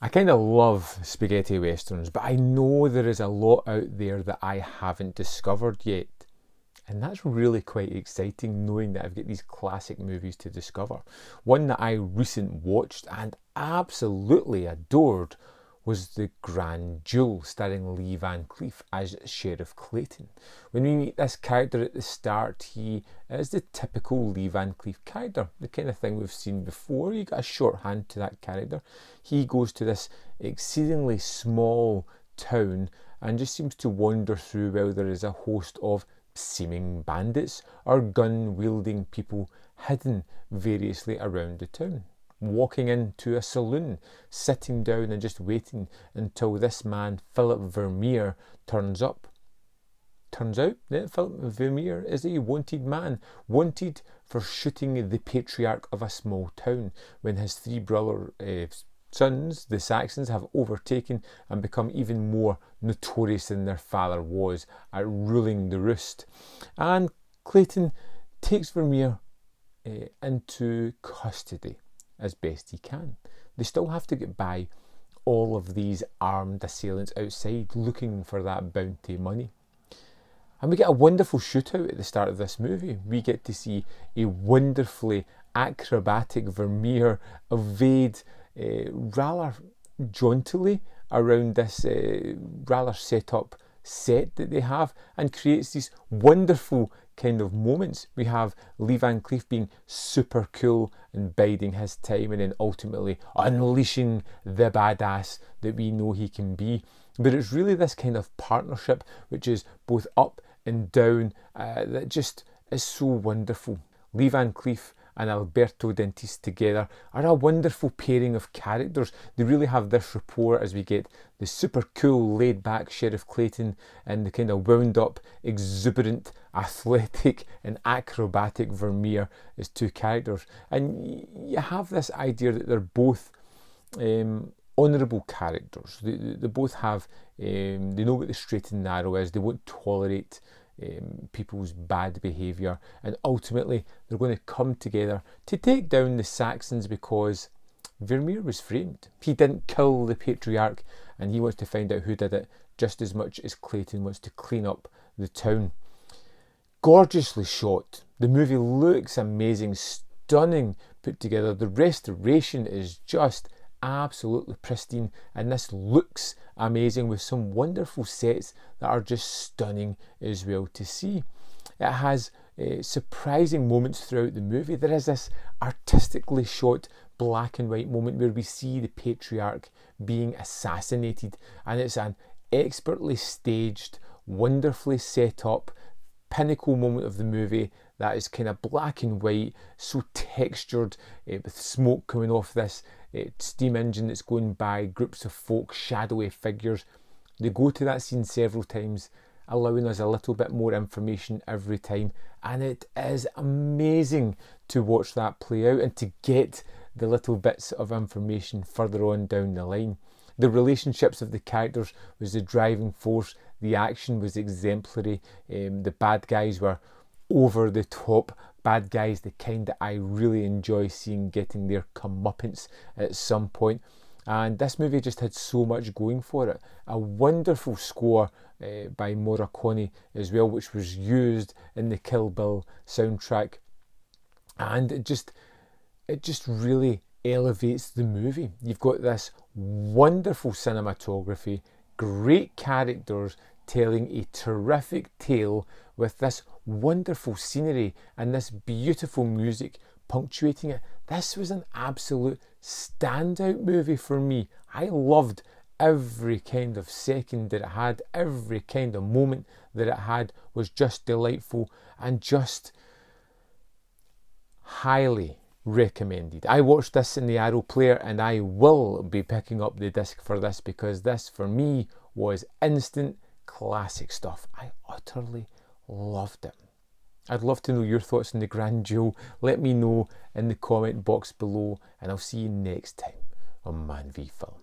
I kind of love spaghetti westerns, but I know there is a lot out there that I haven't discovered yet. And that's really quite exciting, knowing that I've got these classic movies to discover. One that I recently watched and absolutely adored was the-grand-duel, starring Lee Van Cleef as Sheriff Clayton. When we meet this character at the start, he is the typical Lee Van Cleef character, the kind of thing we've seen before. You got a shorthand to that character. He goes to this exceedingly small town and just seems to wander through while there is a host of seeming bandits or gun-wielding people hidden variously around the town. Walking into a saloon, sitting down and just waiting until this man, Philip Vermeer, turns up. Turns out that Philip Vermeer is a wanted man, wanted for shooting the patriarch of a small town when his three brother sons, the Saxons, have overtaken and become even more notorious than their father was at ruling the roost. And Clayton takes Vermeer into custody as best he can. They still have to get by all of these armed assailants outside looking for that bounty money. And we get a wonderful shootout at the start of this movie. We get to see a wonderfully acrobatic Vermeer evade rather jauntily around this rather set up set that they have, and creates these wonderful kind of moments. We have Lee Van Cleef being super cool and biding his time, and then ultimately unleashing the badass that we know he can be. But it's really this kind of partnership which is both up and down that just is so wonderful. Lee Van Cleef and Alberto Dentiste together are a wonderful pairing of characters. They really have this rapport as we get the super cool, laid-back Sheriff Clayton and the kind of wound-up, exuberant, athletic and acrobatic Vermeer as two characters. And you have this idea that they're both honourable characters. They both have, they know what the straight and narrow is. They won't tolerate people's bad behaviour, and ultimately they're going to come together to take down the Saxons because Vermeer was framed. He didn't kill the patriarch, and he wants to find out who did it just as much as Clayton wants to clean up the town. Gorgeously shot. The movie looks amazing, stunning put together. The restoration is just absolutely pristine, and this looks amazing with some wonderful sets that are just stunning as well to see. It has surprising moments throughout the movie. There is this artistically shot black and white moment where we see the patriarch being assassinated, and it's an expertly staged, wonderfully set up pinnacle moment of the movie that is kind of black and white, so textured, with smoke coming off this steam engine that's going by, groups of folk, shadowy figures. They go to that scene several times, allowing us a little bit more information every time, and it is amazing to watch that play out and to get the little bits of information further on down the line. The relationships of the characters was the driving force. The action was exemplary. The bad guys were over the top bad guys, the kind that I really enjoy seeing getting their comeuppance at some point. And this movie just had so much going for it. A wonderful score by Morricone as well, which was used in the Kill Bill soundtrack, and it just really elevates the movie. You've got this wonderful cinematography, great characters telling a terrific tale with this wonderful scenery and this beautiful music punctuating it. This was an absolute standout movie for me. I loved every kind of second that it had. Every kind of moment that it had was just delightful and just highly recommended. I watched this in the Arrow player, and I will be picking up the disc for this because this for me was instant classic stuff. I utterly loved it. I'd love to know your thoughts on the-grand-duel. Let me know in the comment box below, and I'll see you next time on Man v Film.